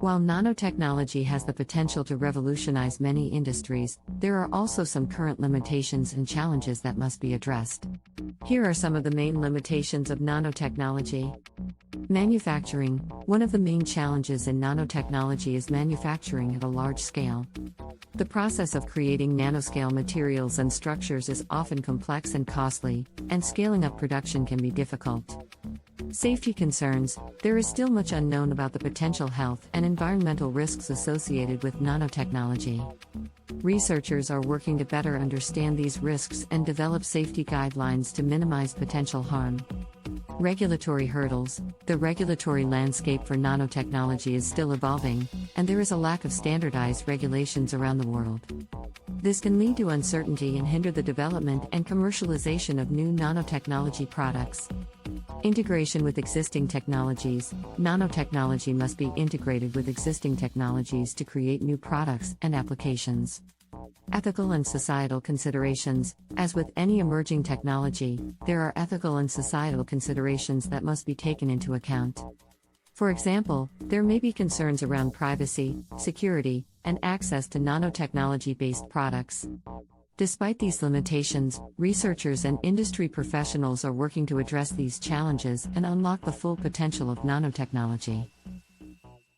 While nanotechnology has the potential to revolutionize many industries, there are also some current limitations and challenges that must be addressed. Here are some of the main limitations of nanotechnology. Manufacturing. One of the main challenges in nanotechnology is manufacturing at a large scale. The process of creating nanoscale materials and structures is often complex and costly, and scaling up production can be difficult. Safety concerns. There is still much unknown about the potential health and environmental risks associated with nanotechnology. Researchers are working to better understand these risks and develop safety guidelines to minimize potential harm. Regulatory hurdles. The regulatory landscape for nanotechnology is still evolving, and there is a lack of standardized regulations around the world. This can lead to uncertainty and hinder the development and commercialization of new nanotechnology products. Integration with existing technologies. Nanotechnology must be integrated with existing technologies to create new products and applications. Ethical and societal considerations. As with any emerging technology, there are ethical and societal considerations that must be taken into account. For example, there may be concerns around privacy, security, and access to nanotechnology-based products. Despite these limitations, researchers and industry professionals are working to address these challenges and unlock the full potential of nanotechnology.